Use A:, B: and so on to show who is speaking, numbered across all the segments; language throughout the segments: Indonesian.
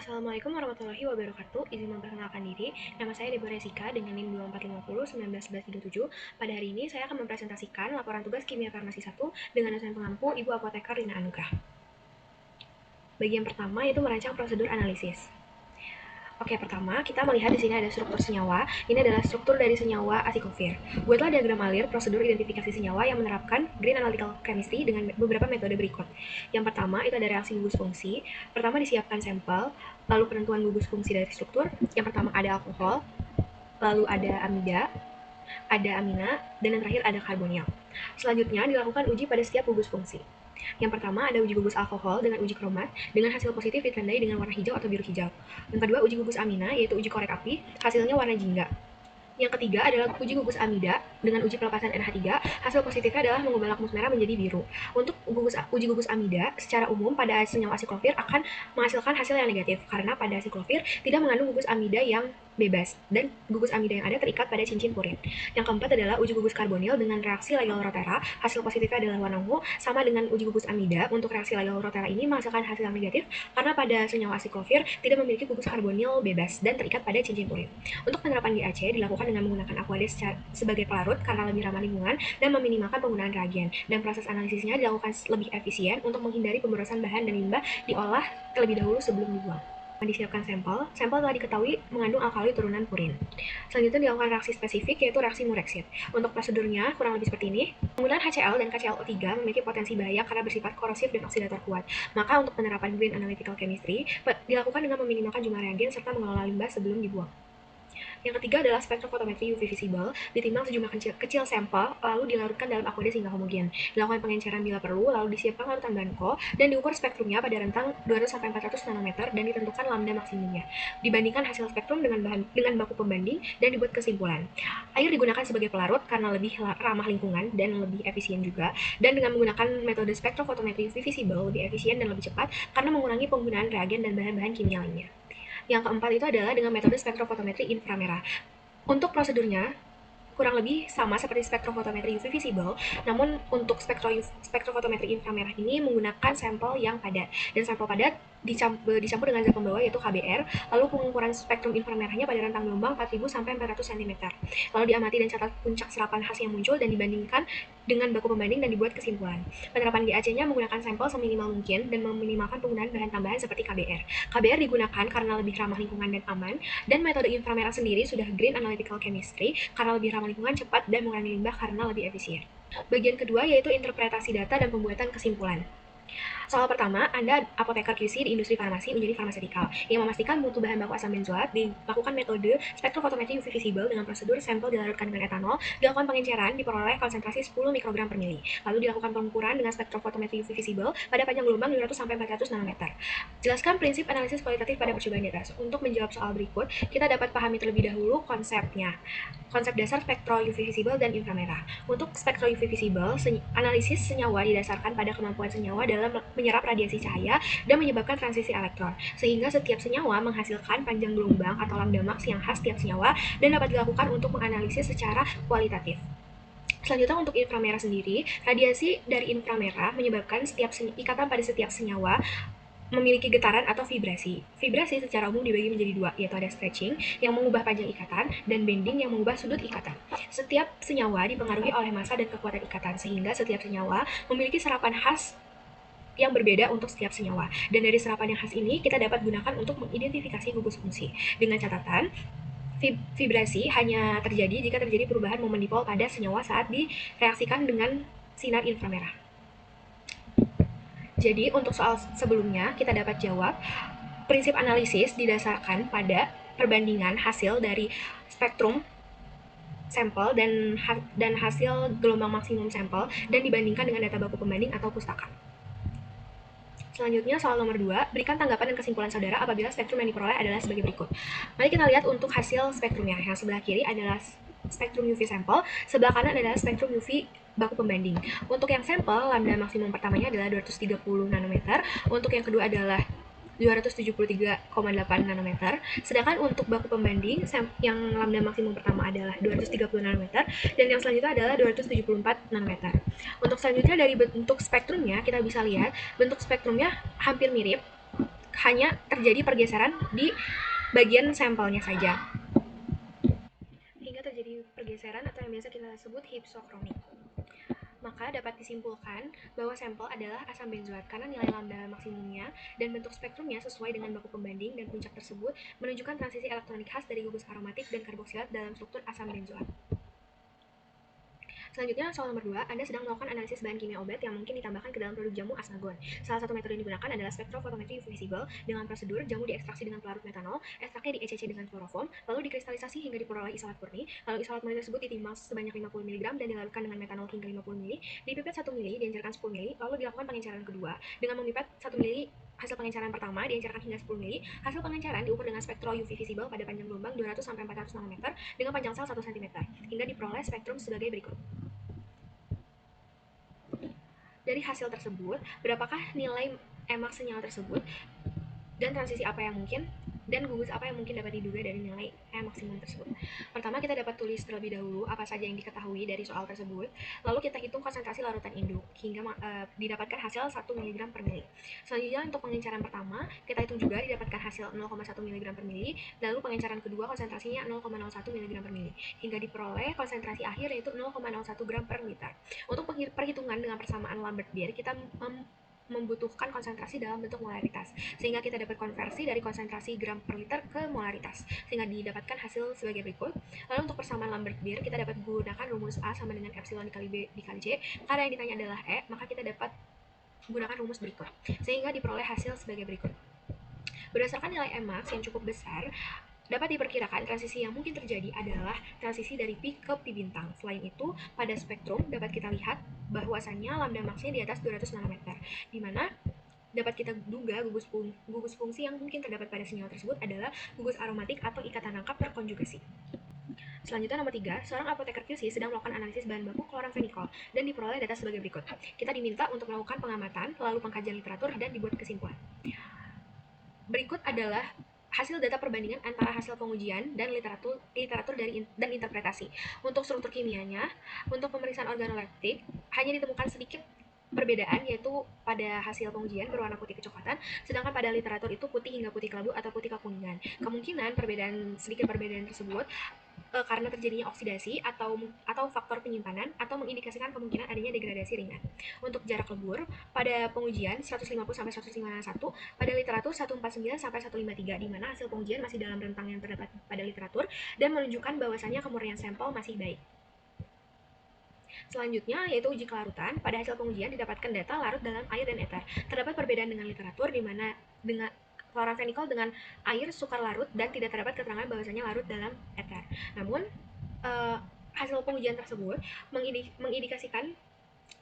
A: Assalamualaikum warahmatullahi wabarakatuh. Izin memperkenalkan diri, nama saya Deborah Resika dengan NIM 2450 Pada hari ini saya akan mempresentasikan laporan tugas kimia farmasi 1 dengan dosen pengampu Ibu Apoteker Rina Anugrah. Bagian pertama yaitu merancang prosedur analisis. Oke, pertama kita melihat di sini ada struktur senyawa. Ini adalah struktur dari senyawa asiklovir. Buatlah diagram alir prosedur identifikasi senyawa yang menerapkan Green Analytical Chemistry dengan beberapa metode berikut. Yang pertama itu ada reaksi gugus fungsi. Pertama disiapkan sampel, lalu penentuan gugus fungsi dari struktur. Yang pertama ada alkohol, lalu ada amida, ada amina, dan yang terakhir ada karbonil. Selanjutnya dilakukan uji pada setiap gugus fungsi. Yang pertama ada uji gugus alkohol dengan uji kromat dengan hasil positif ditandai dengan warna hijau atau biru hijau. Yang kedua uji gugus amina yaitu uji korek api, hasilnya warna jingga. Yang ketiga adalah uji gugus amida dengan uji pelepasan NH3, hasil positifnya adalah mengubah lakmus merah menjadi biru. Untuk uji gugus amida, secara umum pada senyawa asiklovir akan menghasilkan hasil yang negatif, karena pada asiklovir tidak mengandung gugus amida yang bebas, dan gugus amida yang ada terikat pada cincin purin. Yang keempat adalah uji gugus karbonil dengan reaksi Legel-Rotera, hasil positifnya adalah warna ungu, sama dengan uji gugus amida. Untuk reaksi Legel-Rotera ini menghasilkan hasil yang negatif, karena pada senyawa asiklovir tidak memiliki gugus karbonil bebas dan terikat pada cincin purin. Untuk penerapan GAC dilakukan dengan menggunakan Aquades sebagai pelarut karena lebih ramah lingkungan dan meminimalkan penggunaan reagen, dan proses analisisnya dilakukan lebih efisien untuk menghindari pemborosan bahan dan limbah diolah terlebih dahulu sebelum dibuang. Disiapkan sampel telah diketahui mengandung alkali turunan purin. Selanjutnya dilakukan reaksi spesifik yaitu reaksi Murexit. Untuk prosedurnya kurang lebih seperti ini. Penggunaan HCl dan KClO3 memiliki potensi bahaya karena bersifat korosif dan oksidator kuat. Maka untuk penerapan Green Analytical Chemistry dilakukan dengan meminimalkan jumlah reagen serta mengelola limbah sebelum dibuang. Yang ketiga adalah spektrofotometri UV visible, ditimbang sejumlah kecil sampel, lalu dilarutkan dalam Aqueous hingga homogen. Dilakukan pengenceran bila perlu, lalu disiapkan larutan banko, dan diukur spektrumnya pada rentang 200-400 nanometer dan ditentukan lambda maksimumnya. Dibandingkan hasil spektrum dengan baku pembanding dan dibuat kesimpulan. Air digunakan sebagai pelarut karena lebih ramah lingkungan dan lebih efisien juga, dan dengan menggunakan metode spektrofotometri UV visible lebih efisien dan lebih cepat karena mengurangi penggunaan reagen dan bahan-bahan kimia lainnya. Yang keempat itu adalah dengan metode spektrofotometri inframerah. Untuk prosedurnya, kurang lebih sama seperti spektrofotometri UV visible, namun untuk spektrofotometri inframerah ini menggunakan sampel yang padat, dan sampel padat dicampur dengan zat pembawa yaitu KBr, lalu pengukuran spektrum inframerahnya pada rentang gelombang 4000 sampai 400 cm. Lalu diamati dan catat puncak serapan khas yang muncul dan dibandingkan dengan baku pembanding dan dibuat kesimpulan. Penerapan GAC-nya menggunakan sampel seminimal mungkin dan meminimalkan penggunaan bahan tambahan seperti KBr. KBr digunakan karena lebih ramah lingkungan dan aman, dan metode inframerah sendiri sudah Green Analytical Chemistry karena lebih ramah lingkungan, cepat, dan mengurangi limbah karena lebih efisien. Bagian kedua yaitu interpretasi data dan pembuatan kesimpulan. Soal pertama, Anda apoteker QC di industri farmasi menjadi farmasetikal yang memastikan mutu bahan baku asam benzoat, dilakukan metode spektrofotometri UV visible dengan prosedur sampel dilarutkan dengan etanol, dilakukan pengenceran, diperoleh konsentrasi 10 mikrogram per mili. Lalu dilakukan pengukuran dengan spektrofotometri UV visible pada panjang gelombang 200 sampai 400 nanometer. Jelaskan prinsip analisis kualitatif pada percobaan di atas. Untuk menjawab soal berikut, kita dapat pahami terlebih dahulu konsepnya. Konsep dasar spektro UV visible dan inframerah. Untuk spektro UV visible, analisis senyawa didasarkan pada kemampuan senyawa dalam menyerap radiasi cahaya dan menyebabkan transisi elektron, sehingga setiap senyawa menghasilkan panjang gelombang atau lambda max yang khas tiap senyawa dan dapat dilakukan untuk menganalisis secara kualitatif. Selanjutnya untuk inframerah sendiri, radiasi dari inframerah menyebabkan ikatan pada setiap senyawa memiliki getaran atau vibrasi. Vibrasi secara umum dibagi menjadi dua, yaitu ada stretching yang mengubah panjang ikatan dan bending yang mengubah sudut ikatan. Setiap senyawa dipengaruhi oleh massa dan kekuatan ikatan, sehingga setiap senyawa memiliki serapan khas yang berbeda untuk setiap senyawa. Dan dari serapan yang khas ini, kita dapat gunakan untuk mengidentifikasi gugus fungsi. Dengan catatan, vibrasi hanya terjadi jika terjadi perubahan momen dipol pada senyawa saat direaksikan dengan sinar inframerah. Jadi untuk soal sebelumnya kita dapat jawab prinsip analisis didasarkan pada perbandingan hasil dari spektrum sampel dan hasil gelombang maksimum sampel dan dibandingkan dengan data baku pembanding atau pustaka. Selanjutnya soal nomor 2, berikan tanggapan dan kesimpulan saudara apabila spektrum yang diperoleh adalah sebagai berikut. Mari kita lihat untuk hasil spektrumnya. Yang sebelah kiri adalah spektrum UV sampel, sebelah kanan adalah spektrum UV baku pembanding. Untuk yang sampel, lambda maksimum pertamanya adalah 230 nanometer, untuk yang kedua adalah 273,8 nanometer, sedangkan untuk baku pembanding yang lambda maksimum pertama adalah 230 nanometer dan yang selanjutnya adalah 274 nanometer. Untuk selanjutnya dari bentuk spektrumnya kita bisa lihat bentuk spektrumnya hampir mirip hanya terjadi pergeseran di bagian sampelnya saja, hingga terjadi pergeseran atau yang biasa kita sebut hypsochronic. Maka dapat disimpulkan bahwa sampel adalah asam benzoat karena nilai lambda maksimumnya dan bentuk spektrumnya sesuai dengan baku pembanding dan puncak tersebut menunjukkan transisi elektronik khas dari gugus aromatik dan karboksilat dalam struktur asam benzoat. Selanjutnya, soal nomor 2, Anda sedang melakukan analisis bahan kimia obat yang mungkin ditambahkan ke dalam produk jamu Asnagon. Salah satu metode yang digunakan adalah spektrofotometri UV visible. Dengan prosedur, jamu diekstraksi dengan pelarut metanol, ekstraknya di-ECC dengan kloroform, lalu dikristalisasi hingga diperoleh isolat murni. Lalu isolat murni tersebut ditimbang sebanyak 50 mg dan dilarutkan dengan metanol hingga 50 ml, dipipet 1 ml, diencerkan 10 ml, lalu dilakukan pengenceran kedua. Dengan memipet 1 ml hasil pengenceran pertama diencerkan hingga 10 ml, hasil pengenceran diukur dengan spektro UV visible pada panjang gelombang 200 sampai 400 nanometer dengan panjang sel 1 cm, hingga diperoleh spektrum sebagai berikut. Dari hasil tersebut, berapakah nilai emak senyawa tersebut, dan transisi apa yang mungkin, dan gugus apa yang mungkin dapat diduga dari nilai E maksimum tersebut. Pertama, kita dapat tulis terlebih dahulu apa saja yang diketahui dari soal tersebut, lalu kita hitung konsentrasi larutan induk hingga didapatkan hasil 1 mg per mili. Selanjutnya, untuk pengencaran pertama, kita hitung juga didapatkan hasil 0,1 mg per mili, lalu pengencaran kedua konsentrasinya 0,01 mg per mili, hingga diperoleh konsentrasi akhir yaitu 0,01 gram per liter. Untuk perhitungan dengan persamaan Lambert-Beer, kita membutuhkan konsentrasi dalam bentuk molaritas, sehingga kita dapat konversi dari konsentrasi gram per liter ke molaritas, sehingga didapatkan hasil sebagai berikut. Lalu untuk persamaan Lambert-Beer, kita dapat menggunakan rumus A sama dengan epsilon dikali B dikali C, karena yang ditanya adalah E, maka kita dapat menggunakan rumus berikut, sehingga diperoleh hasil sebagai berikut. Berdasarkan nilai Emax yang cukup besar, dapat diperkirakan transisi yang mungkin terjadi adalah transisi dari pi ke pi bintang. Selain itu, pada spektrum dapat kita lihat bahwasannya lambda maksnya di atas 200 nanometer, di mana dapat kita duga gugus fungsi yang mungkin terdapat pada senyawa tersebut adalah gugus aromatik atau ikatan rangkap terkonjugasi. Selanjutnya nomor 3, seorang apoteker QC sedang melakukan analisis bahan baku kloramfenikol dan diperoleh data sebagai berikut. Kita diminta untuk melakukan pengamatan, lalu pengkajian literatur, dan dibuat kesimpulan. Berikut adalah hasil data perbandingan antara hasil pengujian dan literatur dan interpretasi. Untuk struktur kimianya, untuk pemeriksaan organoleptik hanya ditemukan sedikit perbedaan, yaitu pada hasil pengujian berwarna putih kecoklatan, sedangkan pada literatur itu putih hingga putih kelabu atau putih kekuningan. Kemungkinan sedikit perbedaan tersebut karena terjadinya oksidasi atau faktor penyimpanan atau mengindikasikan kemungkinan adanya degradasi ringan. Untuk jarak lebur, pada pengujian 150 sampai 151, pada literatur 149 sampai 153, di mana hasil pengujian masih dalam rentang yang terdapat pada literatur dan menunjukkan bahwasannya kemurnian sampel masih baik. Selanjutnya yaitu uji kelarutan. Pada hasil pengujian didapatkan data larut dalam air dan eter. Terdapat perbedaan dengan literatur di mana dengan kloramfenikol dengan air sukar larut dan tidak terdapat keterangan bahwasanya larut dalam eter. Namun hasil pengujian tersebut mengindikasikan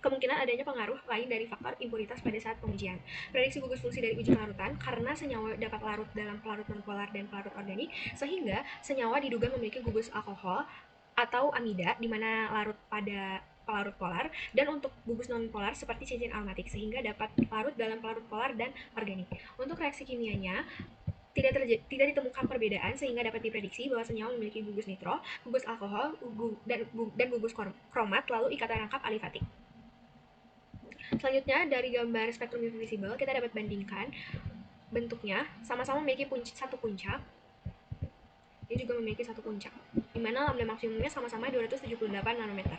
A: kemungkinan adanya pengaruh lain dari faktor impuritas pada saat pengujian. Prediksi gugus fungsi dari uji kelarutan, karena senyawa dapat larut dalam pelarut nonpolar dan pelarut organik, sehingga senyawa diduga memiliki gugus alkohol atau amida, di mana larut pada pelarut polar, dan untuk gugus non-polar seperti cincin aromatik, sehingga dapat larut dalam pelarut polar dan organik. Untuk reaksi kimianya, tidak ditemukan perbedaan sehingga dapat diprediksi bahwa senyawa memiliki gugus nitro, gugus alkohol, dan gugus kromat, lalu ikatan rangkap alifatik. Selanjutnya, dari gambar spektrum UV visible, kita dapat bandingkan bentuknya sama-sama memiliki satu puncak. Ini juga memiliki satu puncak, di mana lambda maksimumnya sama-sama 278 nanometer.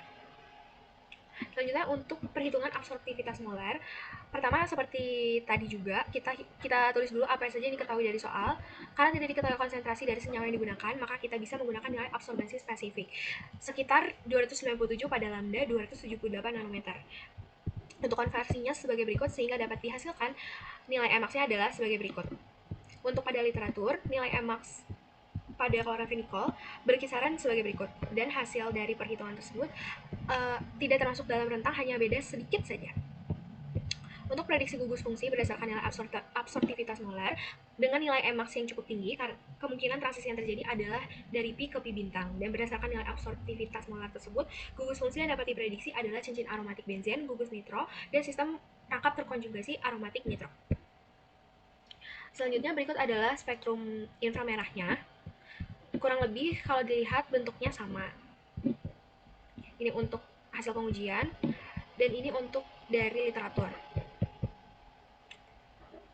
A: Selanjutnya, untuk perhitungan absorptivitas molar, pertama seperti tadi juga kita tulis dulu apa saja yang diketahui dari soal. Karena tidak diketahui konsentrasi dari senyawa yang digunakan, maka kita bisa menggunakan nilai absorbensi spesifik sekitar 297 pada lambda 278 nanometer. Untuk konversinya sebagai berikut, sehingga dapat dihasilkan nilai Emax-nya adalah sebagai berikut. Untuk pada literatur, nilai Emax pada kloramfenikol berkisaran sebagai berikut, dan hasil dari perhitungan tersebut tidak termasuk dalam rentang, hanya beda sedikit saja. Untuk prediksi gugus fungsi berdasarkan nilai absorptivitas molar dengan nilai Emax yang cukup tinggi, kemungkinan transisi yang terjadi adalah dari pi ke pi bintang, dan berdasarkan nilai absorptivitas molar tersebut, gugus fungsi yang dapat diprediksi adalah cincin aromatik benzen, gugus nitro, dan sistem rangkap terkonjugasi aromatik nitro. Selanjutnya berikut adalah spektrum inframerahnya. Kurang lebih kalau dilihat bentuknya sama. Ini untuk hasil pengujian, dan ini untuk dari literatur.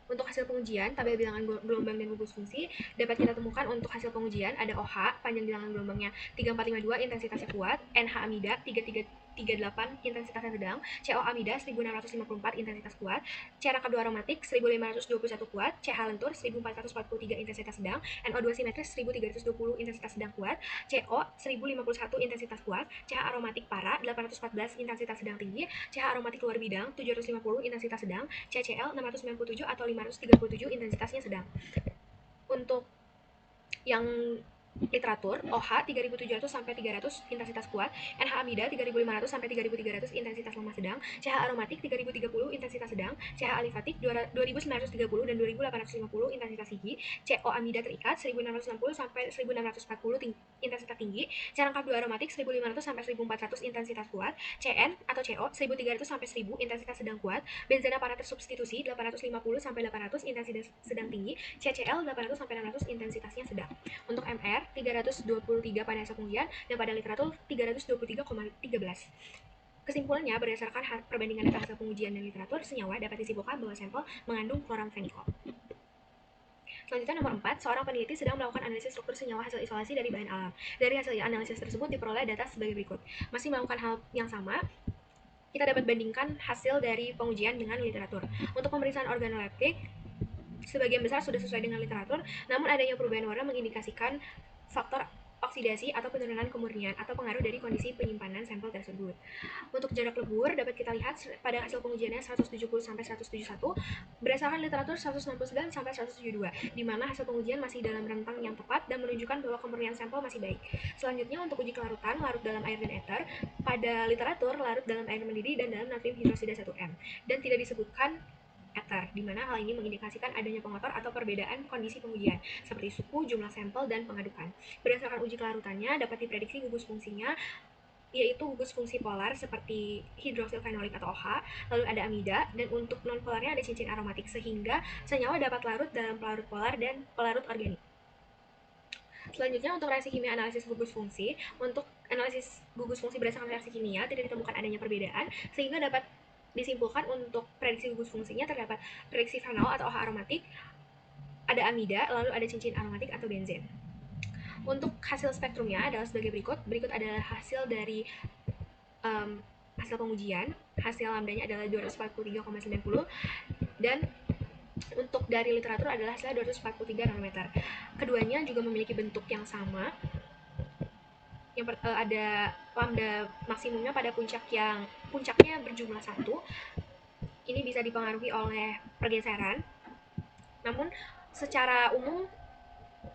A: Untuk hasil pengujian, tabel bilangan gelombang dan gugus fungsi dapat kita temukan untuk hasil pengujian ada OH, panjang bilangan gelombangnya 3452, intensitasnya kuat, NH amida 3338, intensitasnya sedang, CO amida 1654, intensitas kuat, C rangkap 2 aromatik 1521 kuat, CH lentur 1443, intensitas sedang, NO2 simetris 1320, intensitas sedang kuat, CO 1051, intensitas kuat, CH aromatik para 814, intensitas sedang tinggi, CH aromatik luar bidang 750, intensitas sedang, CCl 697 atau 537, intensitasnya sedang. Untuk yang literatur, OH 3700 sampai 300, intensitas kuat, NH amida 3500 sampai 3300, intensitas lemah sedang, CH aromatik 3030, intensitas sedang, CH alifatik 2930 dan 2850, intensitas tinggi, CO amida terikat 1660 sampai 1640, intensitas tinggi, C rangkap 2 aromatik 1500 sampai 1400, intensitas kuat, CN atau CO 1300 sampai 1000, intensitas sedang kuat, benzena para tersubstitusi 850 sampai 800, intensitas sedang tinggi, CCl 800 sampai 600, intensitasnya sedang. Untuk MR 323 pada hasil pengujian dan pada literatur 323,13. Kesimpulannya, berdasarkan perbandingan data hasil pengujian dan literatur, senyawa dapat disimpulkan bahwa sampel mengandung chloramphenicol. Selanjutnya nomor 4, seorang peneliti sedang melakukan analisis struktur senyawa hasil isolasi dari bahan alam. Dari hasil analisis tersebut diperoleh data sebagai berikut. Masih melakukan hal yang sama, kita dapat bandingkan hasil dari pengujian dengan literatur. Untuk pemeriksaan organoleptik, sebagian besar sudah sesuai dengan literatur, namun adanya perubahan warna mengindikasikan faktor oksidasi atau penurunan kemurnian atau pengaruh dari kondisi penyimpanan sampel tersebut. Untuk jarak lebur dapat kita lihat pada hasil pengujiannya 170 sampai 171, berdasarkan literatur 169 sampai 172, di mana hasil pengujian masih dalam rentang yang tepat dan menunjukkan bahwa kemurnian sampel masih baik. Selanjutnya untuk uji kelarutan, larut dalam air dan ether, pada literatur larut dalam air mendidih dan dalam natrium hidrosida 1M, dan tidak disebutkan ether, di mana hal ini mengindikasikan adanya pengotor atau perbedaan kondisi pengujian, seperti suhu, jumlah sampel, dan pengadukan. Berdasarkan uji kelarutannya, dapat diprediksi gugus fungsinya, yaitu gugus fungsi polar seperti hidroksil fenolik atau OH, lalu ada amida, dan untuk non-polarnya ada cincin aromatik, sehingga senyawa dapat larut dalam pelarut polar dan pelarut organik. Selanjutnya untuk reaksi kimia analisis gugus fungsi, untuk analisis gugus fungsi berdasarkan reaksi kimia tidak ditemukan adanya perbedaan, sehingga dapat disimpulkan untuk prediksi gugus fungsinya terdapat prediksi fenol atau OH aromatik, ada amida, lalu ada cincin aromatik atau benzen. Untuk hasil spektrumnya adalah sebagai berikut. Berikut adalah hasil dari hasil pengujian. Hasil lambdanya adalah 243,90 dan untuk dari literatur adalah hasilnya 243 nanometer. Keduanya juga memiliki bentuk yang sama. Ada lambda maksimumnya pada puncaknya berjumlah 1. Ini bisa dipengaruhi oleh pergeseran. Namun secara umum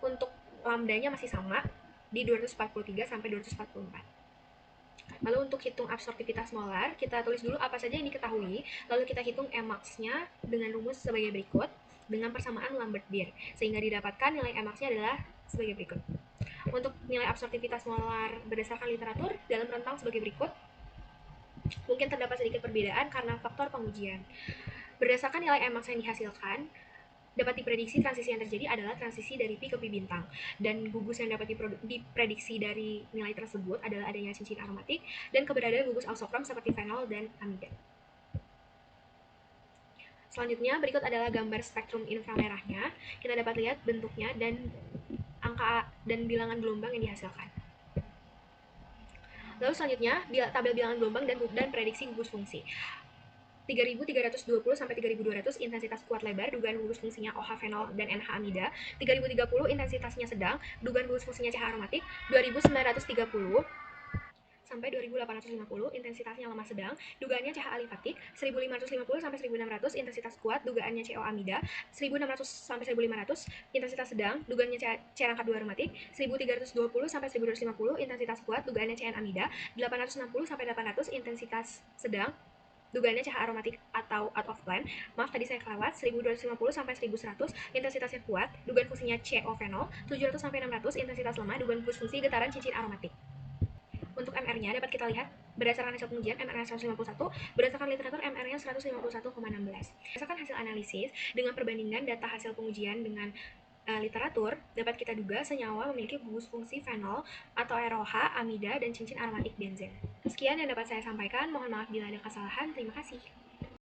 A: untuk lambdanya masih sama di 243 sampai 244. Lalu untuk hitung absorptivitas molar, kita tulis dulu apa saja yang diketahui, lalu kita hitung Emax-nya dengan rumus sebagai berikut dengan persamaan Lambert-Beer, sehingga didapatkan nilai Emax-nya adalah sebagai berikut. Untuk nilai absorptivitas molar berdasarkan literatur dalam rentang sebagai berikut. Mungkin terdapat sedikit perbedaan karena faktor pengujian. Berdasarkan nilai Emax yang dihasilkan, dapat diprediksi transisi yang terjadi adalah transisi dari pi ke pi bintang, dan gugus yang dapat diprediksi dari nilai tersebut adalah adanya cincin aromatik dan keberadaan gugus ausokrom seperti fenol dan amida. Selanjutnya berikut adalah gambar spektrum inframerahnya. Kita dapat lihat bentuknya dan angka dan bilangan gelombang yang dihasilkan. Lalu selanjutnya tabel bilangan gelombang dan prediksi gugus fungsi. 3320 sampai 3200 intensitas kuat lebar, dugaan gugus fungsinya OH fenol dan NH amida. 3030 intensitasnya sedang, dugaan gugus fungsinya CH aromatik. 2930 sampai 2850 intensitasnya lemah sedang, dugaannya CH alifatik. 1550 sampai 1600 intensitas kuat, dugaannya CO amida. 1600 sampai 1500 intensitas sedang, dugaannya C rangkap 2 aromatik. 1320 sampai 1250 intensitas kuat, dugaannya CN amida. 860 sampai 800 intensitas sedang, dugaannya CH aromatik atau out of blend. Maaf tadi saya kelewat. 1250 sampai 1100 intensitasnya kuat, dugaan fungsinya CO fenol. 700 sampai 600 intensitas lemah, dugaan fungsi getaran cincin aromatik. Untuk MR-nya dapat kita lihat berdasarkan hasil pengujian MR-nya 151, berdasarkan literatur MR-nya 151,16. Berdasarkan hasil analisis dengan perbandingan data hasil pengujian dengan literatur, dapat kita duga senyawa memiliki gugus fungsi fenol atau ROH, amida, dan cincin aromatik benzen. Sekian yang dapat saya sampaikan, mohon maaf bila ada kesalahan, terima kasih.